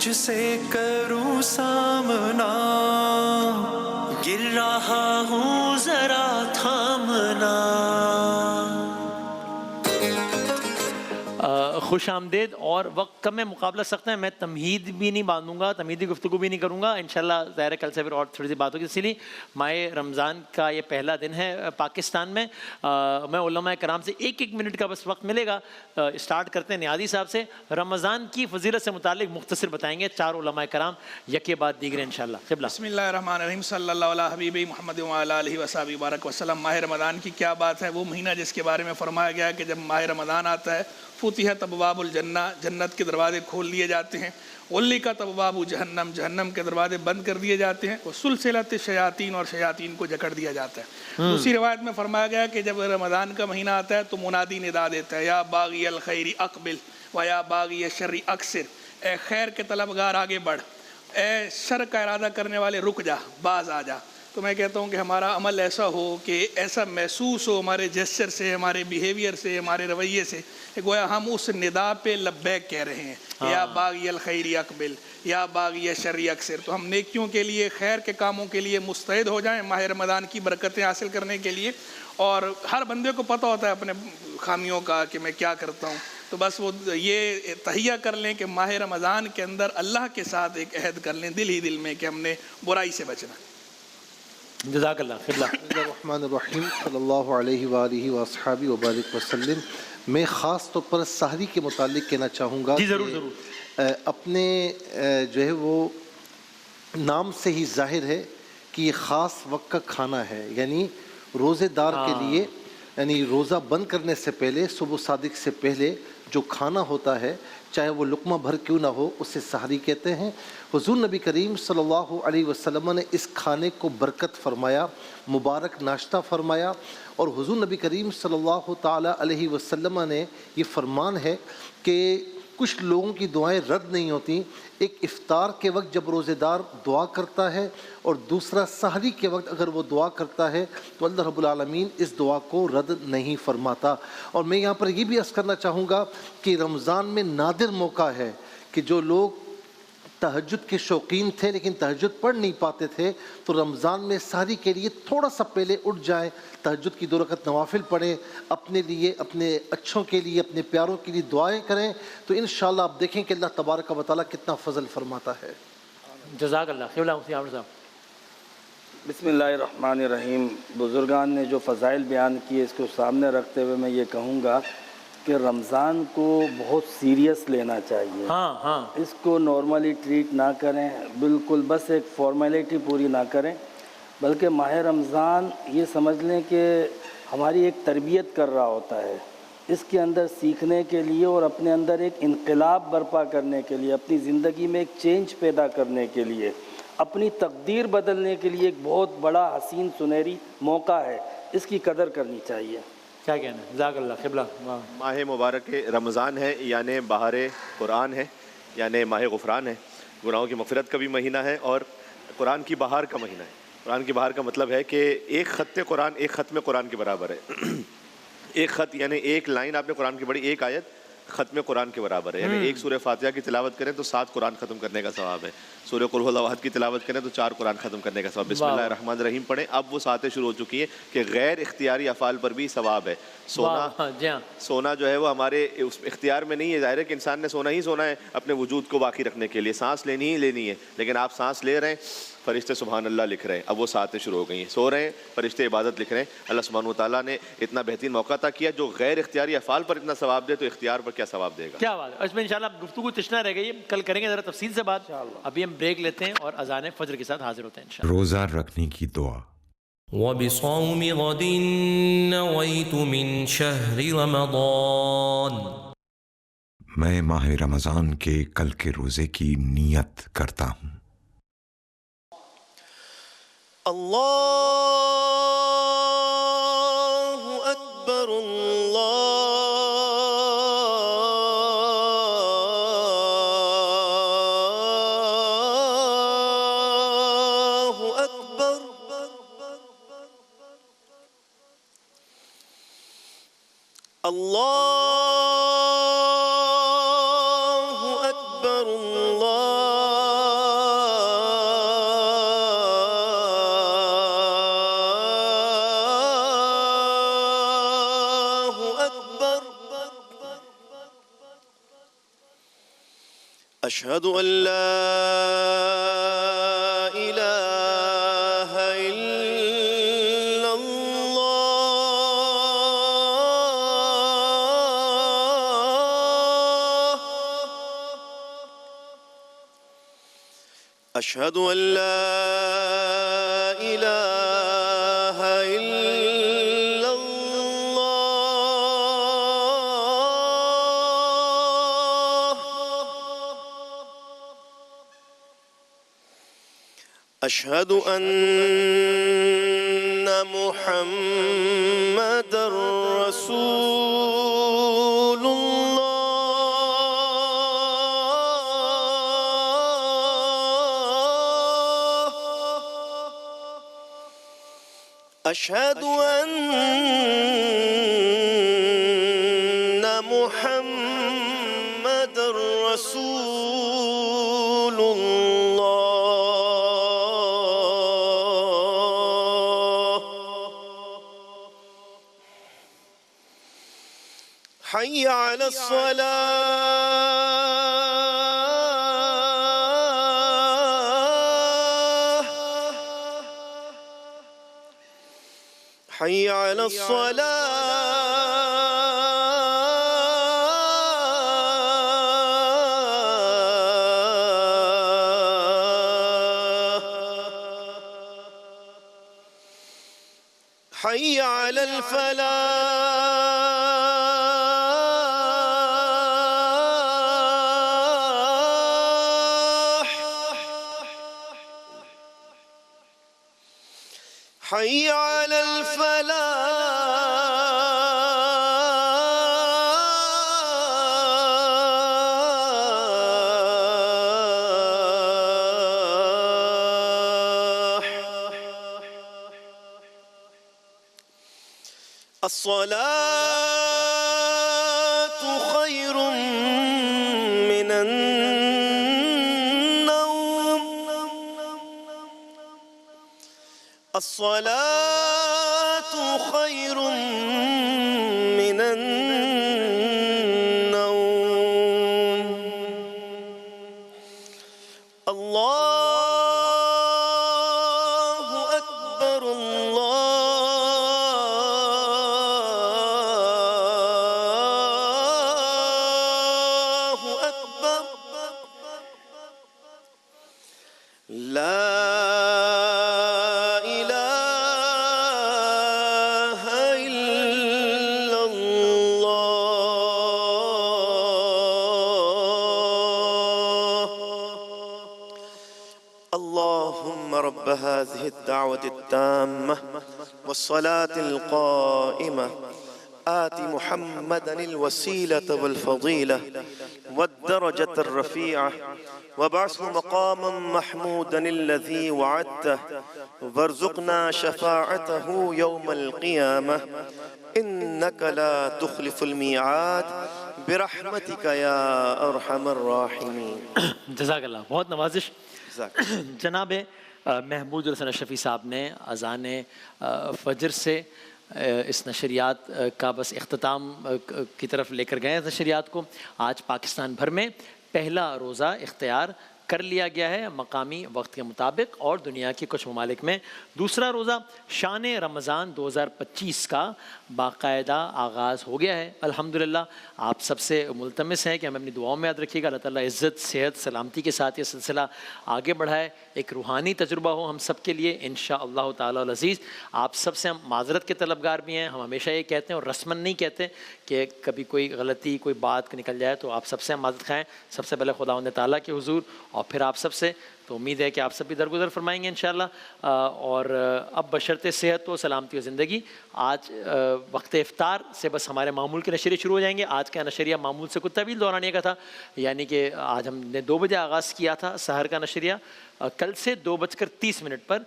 تجھ سے کروں سامنا، گر رہا ہوں ذرا تھامنا۔ خوش آمدید، اور وقت کم ہے، مقابلہ سخت ہے، میں تمہید بھی نہیں باندھوں گا، تمہیدی گفتگو بھی نہیں کروں گا، انشاءاللہ ظاہر ہے کل سے پھر اور تھوڑی سی بات ہوگی۔ اسی لیے ماہ رمضان کا یہ پہلا دن ہے پاکستان میں، میں علماء کرام سے ایک ایک منٹ کا بس وقت ملے گا۔ اسٹارٹ کرتے ہیں نیازی صاحب سے، رمضان کی فضیلت سے متعلق مختصر بتائیں گے چار علماء کرام، یکے بعد دیگر انشاءاللہ۔ قبلہ۔ بسم اللہ الرحمن الرحیم، صلی اللہ علیہ حبیبی محمد وعلی آلہ وصحبہ بارک وسلم۔ ماہ رمضان کی کیا بات ہے، وہ مہینہ جس کے بارے میں فرمایا گیا کہ جب ماہ رمضان آتا ہے فتحت ابواب الجنہ، جنت کے دروازے کھول دیے جاتے ہیں، غلقت ابواب جہنم، جہنم کے دروازے بند کر دیے جاتے ہیں، وسلسلت الشیاطین، اور شیاطین کو جکڑ دیا جاتا ہے۔ دوسری روایت میں فرمایا گیا کہ جب رمضان کا مہینہ آتا ہے تو منادی ندا دیتا ہے، یا باغی الخیر اقبل و یا باغی الشر اقصر، اے خیر کے طلبگار آگے بڑھ، اے شر کا ارادہ کرنے والے رک جا، باز آ جا۔ تو میں کہتا ہوں کہ ہمارا عمل ایسا ہو کہ ایسا محسوس ہو ہمارے جسچر سے، ہمارے بیہیویئر سے، ہمارے رویے سے کہ گویا ہم اس ندا پہ لبیک کہہ رہے ہیں، یا باغی الخیر اقبل یا باغی الشر اقصر۔ تو ہم نیکیوں کے لیے، خیر کے کاموں کے لیے مستعد ہو جائیں ماہ رمضان کی برکتیں حاصل کرنے کے لیے۔ اور ہر بندے کو پتہ ہوتا ہے اپنے خامیوں کا کہ میں کیا کرتا ہوں، تو بس وہ یہ تہیہ کر لیں کہ ماہ رمضان کے اندر اللہ کے ساتھ ایک عہد کر لیں دل ہی دل میں کہ ہم نے برائی سے بچنا۔ جزاک اللہ۔ قبلہ۔ الرحمن الرحیم، صلی اللہ علیہ وآلہ وصحبہ وبارک وسلم۔ میں خاص طور پر سحری کے متعلق کہنا چاہوں گا، جی ضرور ضرور۔ اپنے جو ہے وہ نام سے ہی ظاہر ہے کہ یہ خاص وقت کا کھانا ہے، یعنی روزے دار کے لیے، یعنی روزہ بند کرنے سے پہلے، صبح صادق سے پہلے جو کھانا ہوتا ہے، چاہے وہ لقمہ بھر کیوں نہ ہو، اسے سحری کہتے ہیں۔ حضور نبی کریم صلی اللہ علیہ وسلم نے اس کھانے کو برکت فرمایا، مبارک ناشتہ فرمایا، اور حضور نبی کریم صلی اللہ تعالیٰ علیہ وسلم نے یہ فرمان ہے کہ کچھ لوگوں کی دعائیں رد نہیں ہوتیں، ایک افطار کے وقت جب روزے دار دعا کرتا ہے اور دوسرا سحری کے وقت اگر وہ دعا کرتا ہے تو اللہ رب العالمین اس دعا کو رد نہیں فرماتا۔ اور میں یہاں پر یہ بھی عرض کرنا چاہوں گا کہ رمضان میں نادر موقع ہے کہ جو لوگ تہجد کے شوقین تھے لیکن تہجد پڑھ نہیں پاتے تھے، تو رمضان میں سحری کے لیے تھوڑا سا پہلے اٹھ جائیں، تہجد کی 2 رکعت نوافل پڑھیں، اپنے لیے، اپنے اچھوں کے لیے، اپنے پیاروں کے لیے دعائیں کریں، تو انشاءاللہ آپ دیکھیں کہ اللہ تبارک و تعالیٰ کتنا فضل فرماتا ہے۔ جزاک اللہ۔ قبلہ مفتی عامر صاحب۔ بسم اللہ الرحمن الرحیم۔ بزرگان نے جو فضائل بیان کیے اس کو سامنے رکھتے ہوئے میں یہ کہوں گا کہ رمضان کو بہت سیریس لینا چاہیے۔ اس کو نارملی ٹریٹ نہ کریں، بالکل بس ایک فارمیلٹی پوری نہ کریں، بلکہ ماہ رمضان یہ سمجھ لیں کہ ہماری ایک تربیت کر رہا ہوتا ہے، اس کے اندر سیکھنے کے لیے اور اپنے اندر ایک انقلاب برپا کرنے کے لیے، اپنی زندگی میں ایک چینج پیدا کرنے کے لیے، اپنی تقدیر بدلنے کے لیے ایک بہت بڑا حسین سنہری موقع ہے، اس کی قدر کرنی چاہیے۔ کیا کہنا ہے؟ جزاک اللہ۔ قبلہ۔ ماہ مبارک رمضان ہے، یعنی بہار قرآن ہے، یعنی ماہ غفران ہے، گناہوں کی مغفرت کا بھی مہینہ ہے، اور قرآن کی بہار کا مہینہ ہے۔ قرآن کی بہار کا مطلب ہے کہ ایک خط قرآن ایک ختم قرآن کے برابر ہے۔ ایک خط یعنی ایک لائن آپ نے قرآن کی پڑھی، ایک آیت ختم قرآن کے برابر ہے، یعنی ایک سورہ فاتحہ کی تلاوت کریں تو 7 قرآن ختم کرنے کا ثواب ہے، سورہ قل هو اللہ احد کی تلاوت کریں تو 4 قرآن ختم کرنے کا ثواب۔ بسم اللہ الرحمن الرحیم پڑھیں۔ اب وہ ساتیں شروع ہو چکی ہیں کہ غیر اختیاری افعال پر بھی ثواب ہے۔ سونا جو ہے وہ ہمارے اس اختیار میں نہیں ہے، ظاہر ہے کہ انسان نے سونا ہی سونا ہے اپنے وجود کو باقی رکھنے کے لیے، سانس لینی ہی لینی ہے، لیکن آپ سانس لے رہے ہیں، فرشتے سبحان اللہ لکھ رہے ہیں، اب وہ ساتیں شروع ہو گئی ہیں، سو رہے ہیں فرشتے عبادت لکھ رہے ہیں۔ اللہ سبحانہ وتعالیٰ نے اتنا بہترین موقع عطا کیا، جو غیر اختیاری افعال پر اتنا ثواب دے تو اختیار پر کیا ثواب دے گا؟ کیا بات ہے۔ اس میں انشاءاللہ گفتگو تشنا رہ گئی، کل کریں گے ذرا تفصیل سے بات۔ ابھی ہم بریک لیتے ہیں اور اذان فجر کے ساتھ حاضر ہوتے ہیں انشاءاللہ۔ روزہ رکھنے کی دعا۔ وبصوم غد نويت من شهر رمضان۔ میں ماہ رمضان کے کل کے روزے کی نیت کرتا ہوں۔ اللہ اکبر، اللہ اکبر، اللہ اکبر، اللہ أشهد أن لا إله إلا الله أشهد أن لا إله إلا الله أشهد أن محمدًا رسول الله أشهد أن محمدًا رسول الله حي على الصلاة حي على الصلاة حي على الفلاح حي على الفلاح الصلاة خير من النوم الصلاة خير من النوم الله أكبر الله أكبر لا إله إلا الله اللهم رب هذه الدعوة التامة والصلاة القائمة آت محمدا الوسيلة والفضيلة والدرجة الرفيعة وابعثه مقاما محمودا الذي وعدته وارزقنا شفاعته يوم القيامة إنك لا تخلف الميعاد برحمتك يا أرحم الراحمين. جزاک اللہ. بہت نوازش. جناب محمود الحسن شفیع صاحب نے اذان فجر سے اس نشریات کا بس اختتام کی طرف لے کر گئے نشریات کو. آج پاکستان بھر میں پہلا روزہ اختیار کر لیا گیا ہے مقامی وقت کے مطابق، اور دنیا کے کچھ ممالک میں دوسرا روزہ شان رمضان 2025 کا باقاعدہ آغاز ہو گیا ہے. الحمدللہ آپ سب سے ملتمس ہیں کہ ہمیں اپنی دعاؤں میں یاد رکھیے گا. اللہ تعالیٰ عزت، صحت، سلامتی کے ساتھ یہ سلسلہ آگے بڑھائے، ایک روحانی تجربہ ہو ہم سب کے لیے انشاءاللہ تعالیٰ العزیز. آپ سب سے ہم معذرت کے طلبگار بھی ہیں. ہم ہمیشہ یہ کہتے ہیں اور رسماً نہیں کہتے کہ کبھی کوئی غلطی، کوئی بات نکل جائے تو آپ سب سے ہم معذرت خواہیں. سب سے پہلے خداوند تعالیٰ کے حضور اور پھر آپ سب سے. تو امید ہے کہ آپ سب بھی درگزر فرمائیں گے انشاءاللہ. اور اب بشرط صحت و سلامتی و زندگی آج وقت افطار سے بس ہمارے معمول کے نشریے شروع ہو جائیں گے. آج کا نشریہ معمول سے کچھ طویل دورانیے کا تھا، یعنی کہ آج ہم نے 2 بجے آغاز کیا تھا سحر کا نشریہ. کل سے 2:30 پر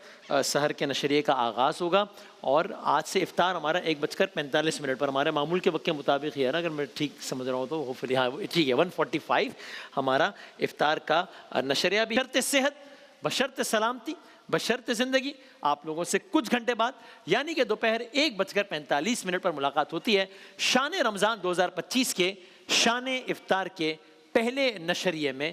سحر کے نشریے کا آغاز ہوگا، اور آج سے افطار ہمارا 1:45 پر ہمارے معمول کے وقت کے مطابق ہی ہے نا، اگر میں ٹھیک سمجھ رہا ہوں تو ہوپفلی ہاں ٹھیک ہے. 1:45 ہمارا افطار کا نشریہ بھی بشرط صحت، بشرط سلامتی، بشرط زندگی. آپ لوگوں سے کچھ گھنٹے بعد یعنی کہ دوپہر 1:45 پر ملاقات ہوتی ہے شان رمضان 2025 کے شان افطار کے پہلے نشریے میں